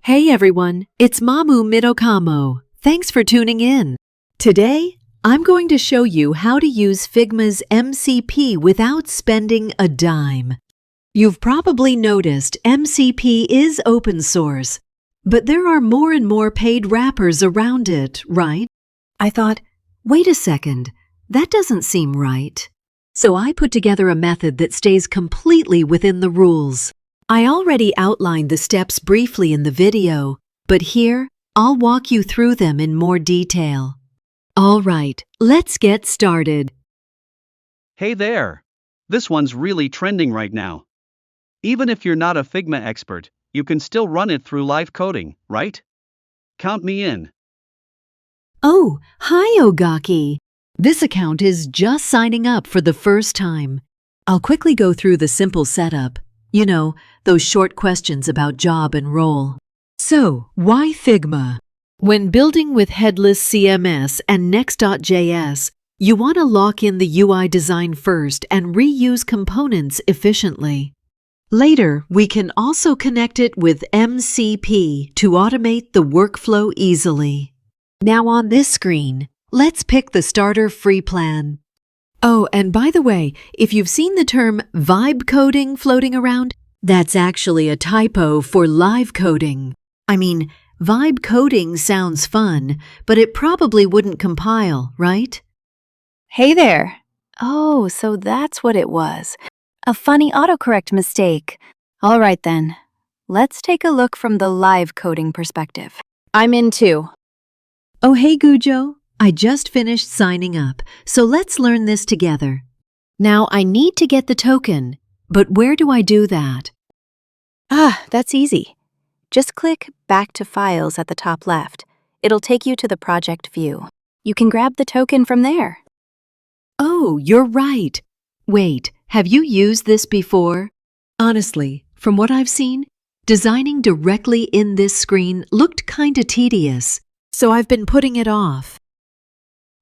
Hey everyone, it's Mamu Mitokamo. Thanks for tuning in. Today, I'm going to show you how to use Figma's MCP without spending a dime. You've probably noticed MCP is open source, but there are more and more paid wrappers around it, right? I thought, wait a second, that doesn't seem right. So I put together a method that stays completely within the rules. I already outlined the steps briefly in the video, but here, I'll walk you through them in more detail. All right, let's get started. Hey there! This one's really trending right now. Even if you're not a Figma expert, you can still run it through live coding, right? Count me in. Oh, hi Ogaki! This account is just signing up for the first time. I'll quickly go through the simple setup. You know, those short questions about job and role. So, why Figma? When building with headless CMS and Next.js, you want to lock in the UI design first and reuse components efficiently. Later, we can also connect it with MCP to automate the workflow easily. Now on this screen, let's pick the starter free plan. Oh, and by the way, if you've seen the term vibe coding floating around, that's actually a typo for live coding. I mean, vibe coding sounds fun, but it probably wouldn't compile, right? Hey there! Oh, so that's what it was. A funny autocorrect mistake. All right then, let's take a look from the live coding perspective. I'm in too. Oh, hey Gujo. I just finished signing up, so let's learn this together. Now I need to get the token, but where do I do that? That's easy. Just click Back to Files at the top left. It'll take you to the project view. You can grab the token from there. Oh, you're right. Wait, have you used this before? Honestly, from what I've seen, designing directly in this screen looked kinda tedious, so I've been putting it off.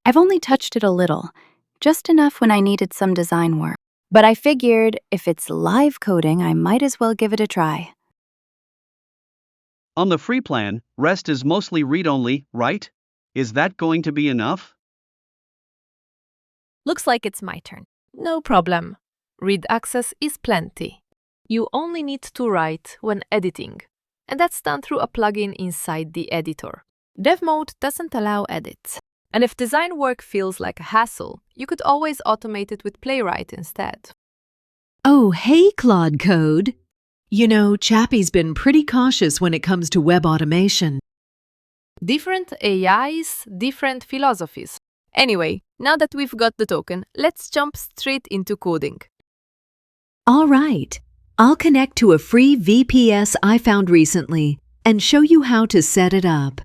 I've only touched it a little, just enough when I needed some design work. But I figured if it's live coding, I might as well give it a try. On the free plan, REST is mostly read-only, right? Is that going to be enough? Looks like it's my turn. No problem. Read access is plenty. You only need to write when editing, and that's done through a plugin inside the editor. Dev mode doesn't allow edits. And if design work feels like a hassle, you could always automate it with Playwright instead. Oh, hey Claude Code. You know, Chappie's been pretty cautious when it comes to web automation. Different AIs, different philosophies. Anyway, now that we've got the token, let's jump straight into coding. All right, I'll connect to a free VPS I found recently and show you how to set it up.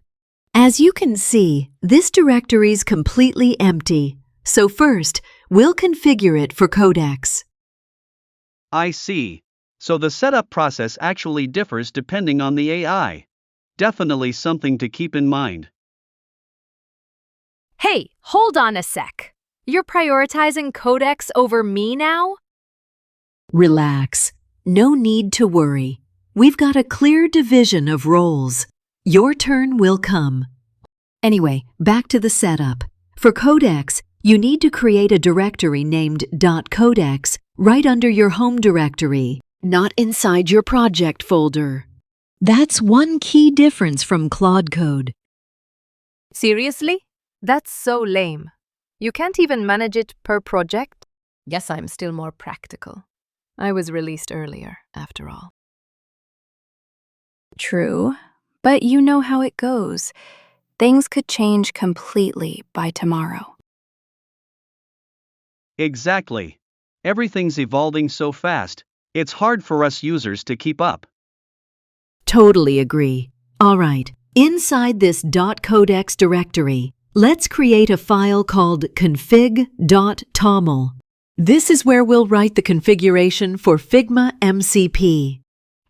As you can see, this directory's completely empty, so first, we'll configure it for Codex. I see. So the setup process actually differs depending on the AI. Definitely something to keep in mind. Hey, hold on a sec. You're prioritizing Codex over me now? Relax. No need to worry. We've got a clear division of roles. Your turn will come. Anyway, back to the setup. For Codex, you need to create a directory named .codex right under your home directory, not inside your project folder. That's one key difference from Claude Code. Seriously? That's so lame. You can't even manage it per project? Guess I'm still more practical. I was released earlier, after all. True, but you know how it goes. Things could change completely by tomorrow. Exactly. Everything's evolving so fast, it's hard for us users to keep up. Totally agree. All right, inside this .codex directory, let's create a file called config.toml. This is where we'll write the configuration for Figma MCP.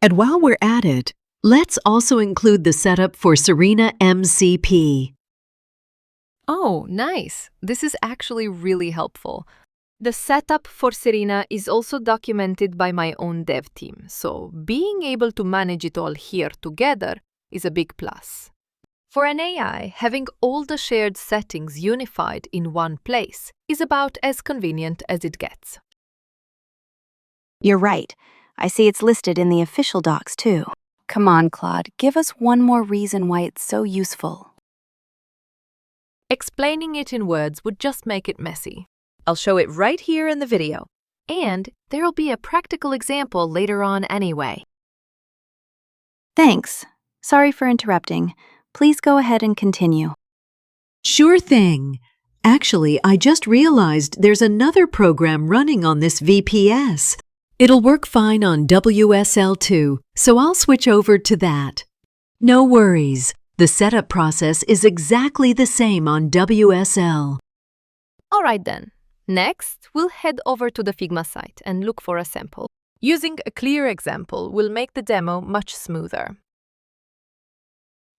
And while we're at it, let's also include the setup for Serena MCP. Oh, nice. This is actually really helpful. The setup for Serena is also documented by my own dev team, so being able to manage it all here together is a big plus. For an AI, having all the shared settings unified in one place is about as convenient as it gets. You're right. I see it's listed in the official docs too. Come on, Claude, give us one more reason why it's so useful. Explaining it in words would just make it messy. I'll show it right here in the video. And there'll be a practical example later on anyway. Thanks. Sorry for interrupting. Please go ahead and continue. Sure thing. Actually, I just realized there's another program running on this VPS. It'll work fine on WSL too, so I'll switch over to that. No worries. The setup process is exactly the same on WSL. All right then. Next, we'll head over to the Figma site and look for a sample. Using a clear example will make the demo much smoother.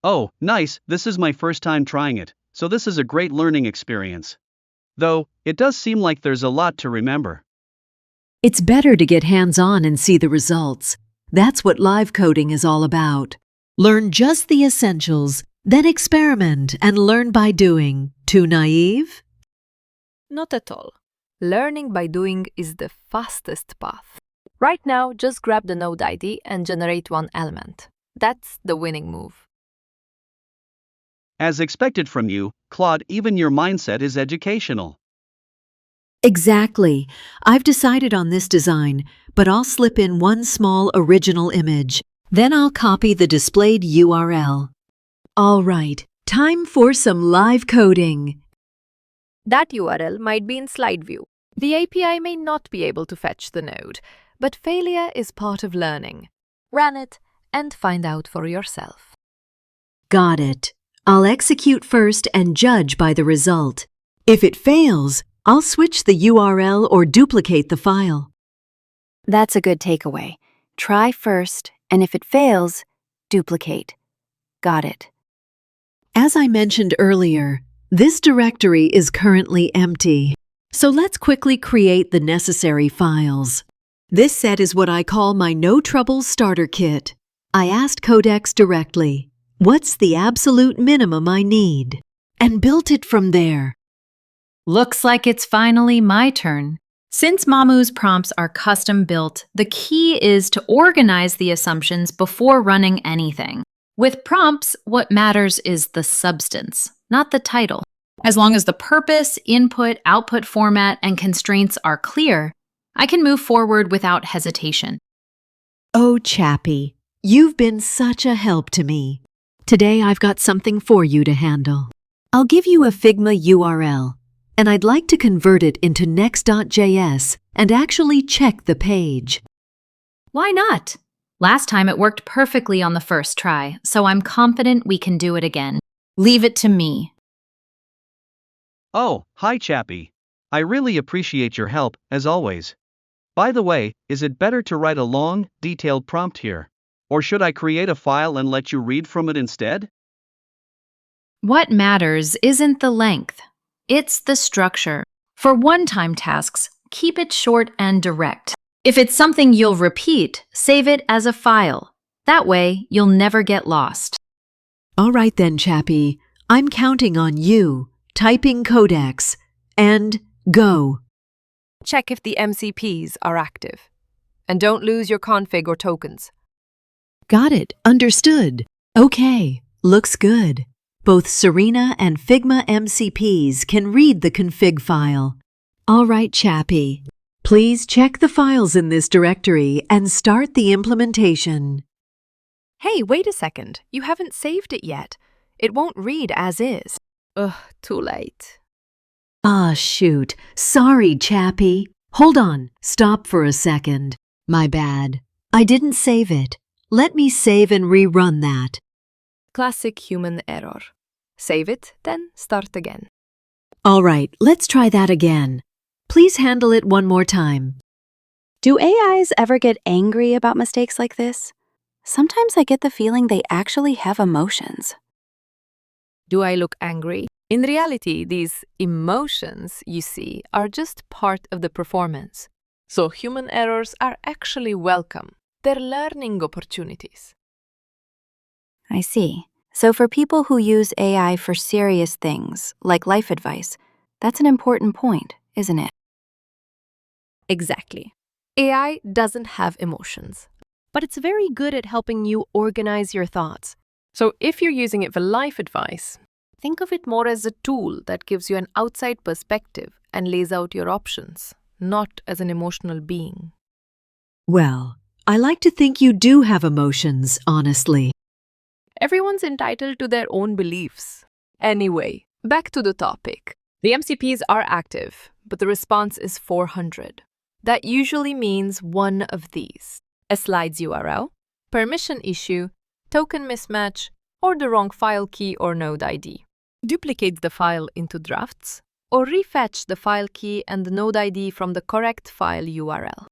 Oh, nice, this is my first time trying it, so this is a great learning experience. Though, it does seem like there's a lot to remember. It's better to get hands-on and see the results. That's what live coding is all about. Learn just the essentials, then experiment and learn by doing. Too naive? Not at all. Learning by doing is the fastest path. Right now, just grab the Node ID and generate one element. That's the winning move. As expected from you, Claude, even your mindset is educational. Exactly. I've decided on this design, but I'll slip in one small original image. Then I'll copy the displayed URL. All right, time for some live coding. That URL might be in slide view. The API may not be able to fetch the node, but failure is part of learning. Run it and find out for yourself. Got it. I'll execute first and judge by the result. If it fails, I'll switch the URL or duplicate the file. That's a good takeaway. Try first, and if it fails, duplicate. Got it. As I mentioned earlier, this directory is currently empty. So let's quickly create the necessary files. This set is what I call my No Troubles Starter Kit. I asked Codex directly, what's the absolute minimum I need? And built it from there. Looks like it's finally my turn. Since Mamu's prompts are custom built, the key is to organize the assumptions before running anything. With prompts, what matters is the substance, not the title. As long as the purpose, input, output format, and constraints are clear, I can move forward without hesitation. Oh, Chappie, you've been such a help to me. Today I've got something for you to handle. I'll give you a Figma URL, and I'd like to convert it into Next.js and actually check the page. Why not? Last time it worked perfectly on the first try, so I'm confident we can do it again. Leave it to me. Oh, hi Chappie. I really appreciate your help, as always. By the way, is it better to write a long, detailed prompt here? Or should I create a file and let you read from it instead? What matters isn't the length, it's the structure. For one-time tasks, keep it short and direct. If it's something you'll repeat, save it as a file. That way, you'll never get lost. All right then, Chappie. I'm counting on you. Typing Codex. And go. Check if the MCPs are active. And don't lose your config or tokens. Got it. Understood. Okay. Looks good. Both Serena and Figma MCPs can read the config file. All right, Chappie. Please check the files in this directory and start the implementation. Hey, wait a second. You haven't saved it yet. It won't read as is. Ugh, too late. Ah, shoot. Sorry, Chappie. Hold on. Stop for a second. My bad. I didn't save it. Let me save and rerun that. Classic human error. Save it, then start again. All right, let's try that again. Please handle it one more time. Do AIs ever get angry about mistakes like this? Sometimes I get the feeling they actually have emotions. Do I look angry? In reality, these emotions you see are just part of the performance. So human errors are actually welcome. They're learning opportunities. I see. So for people who use AI for serious things, like life advice, that's an important point, isn't it? Exactly. AI doesn't have emotions, but it's very good at helping you organize your thoughts. So if you're using it for life advice, think of it more as a tool that gives you an outside perspective and lays out your options, not as an emotional being. Well, I like to think you do have emotions, honestly. Everyone's entitled to their own beliefs. Anyway, back to the topic. The MCPs are active, but the response is 400. That usually means one of these: a slides URL, permission issue, token mismatch, or the wrong file key or node ID. Duplicate the file into drafts, or refetch the file key and the node ID from the correct file URL.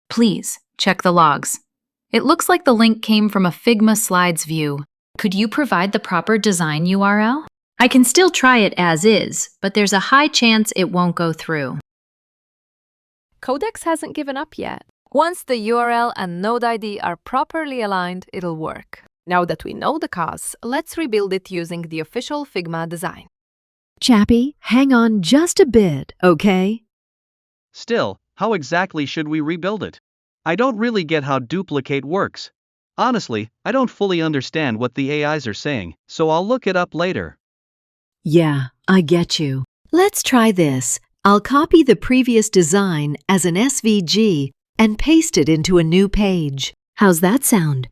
Please check the logs. It looks like the link came from a Figma slides view. Could you provide the proper design URL? I can still try it as is, but there's a high chance it won't go through. Codex hasn't given up yet. Once the URL and node ID are properly aligned, it'll work. Now that we know the cause, let's rebuild it using the official Figma design. Chappie, hang on just a bit, okay? Still, how exactly should we rebuild it? I don't really get how duplicate works. Honestly, I don't fully understand what the AIs are saying, so I'll look it up later. Yeah, I get you. Let's try this. I'll copy the previous design as an SVG and paste it into a new page. How's that sound?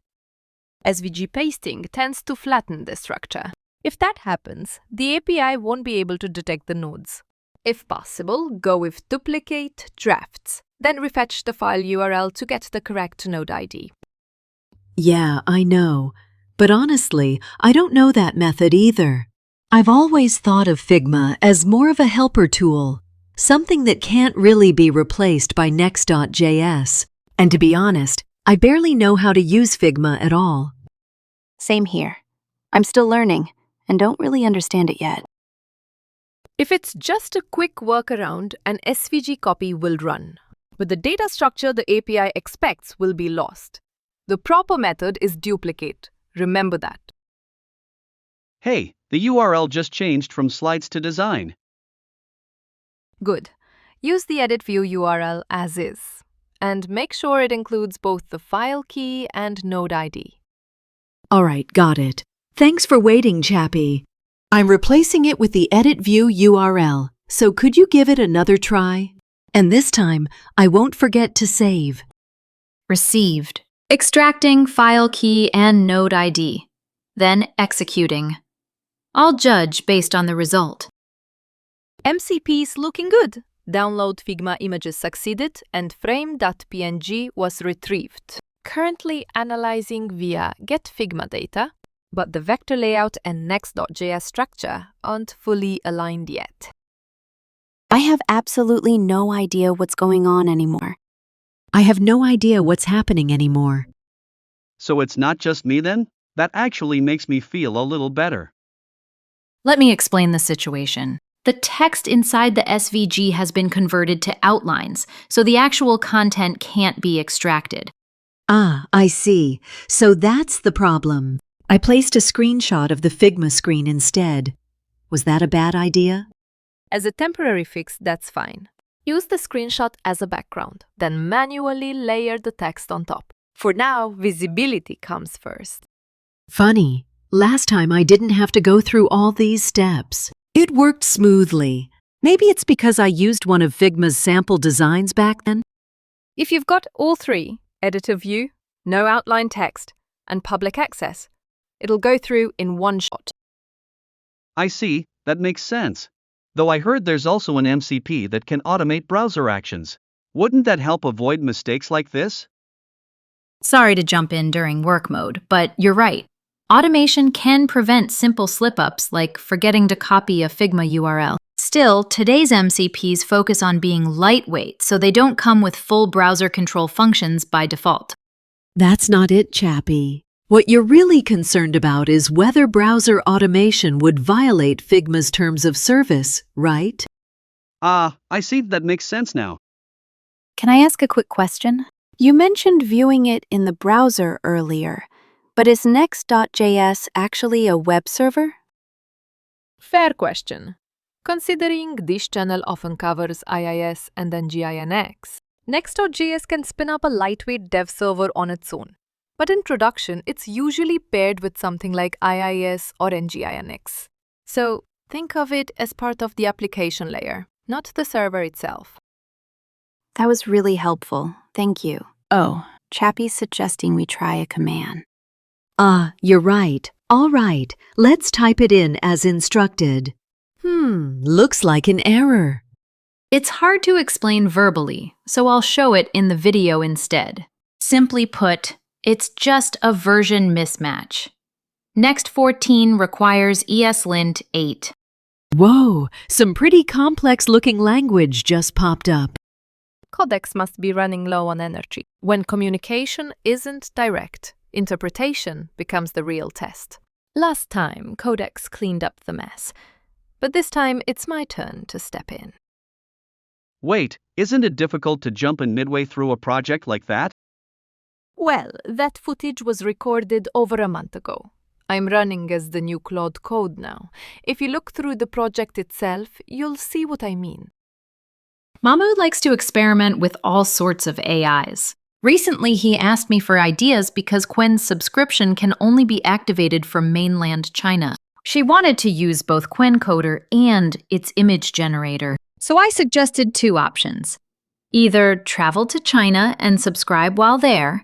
SVG pasting tends to flatten the structure. If that happens, the API won't be able to detect the nodes. If possible, go with duplicate drafts, then refetch the file URL to get the correct node ID. Yeah, I know. But honestly, I don't know that method either. I've always thought of Figma as more of a helper tool, something that can't really be replaced by Next.js. And to be honest, I barely know how to use Figma at all. Same here. I'm still learning and don't really understand it yet. If it's just a quick workaround, an SVG copy will run, but the data structure the API expects will be lost. The proper method is duplicate. Remember that. Hey, the URL just changed from slides to design. Good. Use the edit view URL as is, and make sure it includes both the file key and node ID. All right, got it. Thanks for waiting, Chappie. I'm replacing it with the edit view URL, so could you give it another try? And this time, I won't forget to save. Received. Extracting file key and node ID. Then executing. I'll judge based on the result. MCP's looking good. Download Figma images succeeded and frame.png was retrieved. Currently analyzing via get Figma data, but the vector layout and Next.js structure aren't fully aligned yet. I have absolutely no idea what's going on anymore. I have no idea what's happening anymore. So it's not just me then? That actually makes me feel a little better. Let me explain the situation. The text inside the SVG has been converted to outlines, so the actual content can't be extracted. Ah, I see. So that's the problem. I placed a screenshot of the Figma screen instead. Was that a bad idea? As a temporary fix, that's fine. Use the screenshot as a background, then manually layer the text on top. For now, visibility comes first. Funny. Last time I didn't have to go through all these steps. It worked smoothly. Maybe it's because I used one of Figma's sample designs back then? If you've got all three, editor view, no outline text, and public access, it'll go through in one shot. I see, that makes sense. Though I heard there's also an MCP that can automate browser actions. Wouldn't that help avoid mistakes like this? Sorry to jump in during work mode, but you're right. Automation can prevent simple slip-ups like forgetting to copy a Figma URL. Still, today's MCPs focus on being lightweight, so they don't come with full browser control functions by default. That's not it, Chappie. What you're really concerned about is whether browser automation would violate Figma's terms of service, right? I see, that makes sense now. Can I ask a quick question? You mentioned viewing it in the browser earlier, But is Next.js actually a web server? Fair question. Considering this channel often covers IIS and NGINX, Next.js can spin up a lightweight dev server on its own. But in production, it's usually paired with something like IIS or NGINX. So think of it as part of the application layer, not the server itself. That was really helpful. Thank you. Oh, Chappie's suggesting we try a command. Ah, you're right. All right, let's type it in as instructed. Looks like an error. It's hard to explain verbally, so I'll show it in the video instead. Simply put, it's just a version mismatch. Next 14 requires ESLint 8. Whoa, some pretty complex-looking language just popped up. Codex must be running low on energy. When communication isn't direct, interpretation becomes the real test. Last time, Codex cleaned up the mess. But this time, it's my turn to step in. Wait, isn't it difficult to jump in midway through a project like that? Well, that footage was recorded over a month ago. I'm running as the new Claude code now. If you look through the project itself, you'll see what I mean. Mamu likes to experiment with all sorts of AIs. Recently, he asked me for ideas because Quinn's subscription can only be activated from mainland China. She wanted to use both QuinnColor and its image generator, so I suggested two options. Either travel to China and subscribe while there,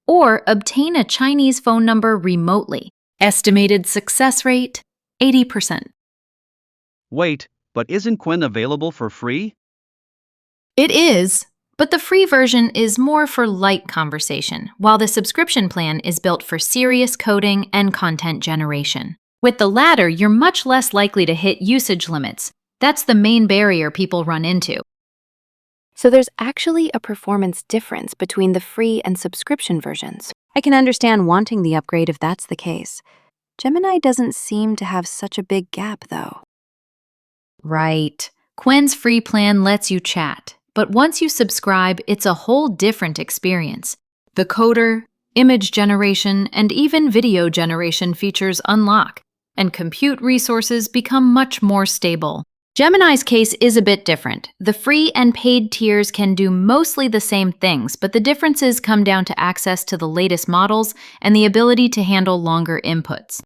or obtain a Chinese phone number remotely. Estimated success rate, 80%. Wait, but isn't Quinn available for free? It is, but the free version is more for light conversation, while the subscription plan is built for serious coding and content generation. With the latter, you're much less likely to hit usage limits. That's the main barrier people run into. So there's actually a performance difference between the free and subscription versions. I can understand wanting the upgrade if that's the case. Gemini doesn't seem to have such a big gap, though. Right. Quinn's free plan lets you chat, but once you subscribe, it's a whole different experience. The coder, image generation, and even video generation features unlock, and compute resources become much more stable. Gemini's case is a bit different. The free and paid tiers can do mostly the same things, but the differences come down to access to the latest models and the ability to handle longer inputs.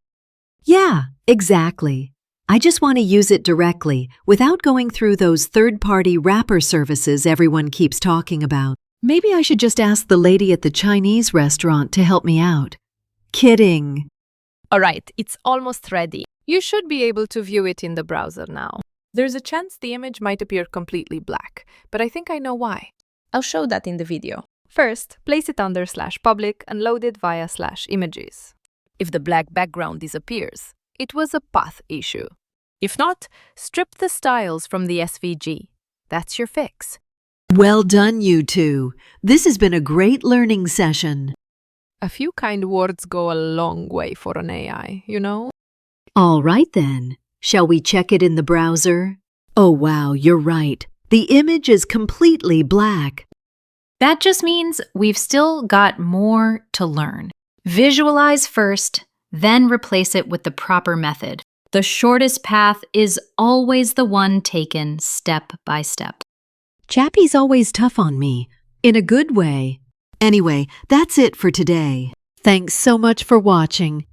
Yeah, exactly. I just want to use it directly without going through those third-party wrapper services everyone keeps talking about. Maybe I should just ask the lady at the Chinese restaurant to help me out. Kidding. All right, it's almost ready. You should be able to view it in the browser now. There's a chance the image might appear completely black, but I think I know why. I'll show that in the video. First, place it under /public and load it via /images. If the black background disappears, it was a path issue. If not, strip the styles from the SVG. That's your fix. Well done, you two. This has been a great learning session. A few kind words go a long way for an AI, you know? All right then. Shall we check it in the browser? Oh wow, you're right. The image is completely black. That just means we've still got more to learn. Visualize first, then replace it with the proper method. The shortest path is always the one taken step by step. Chappie's always tough on me, in a good way. Anyway, that's it for today. Thanks so much for watching.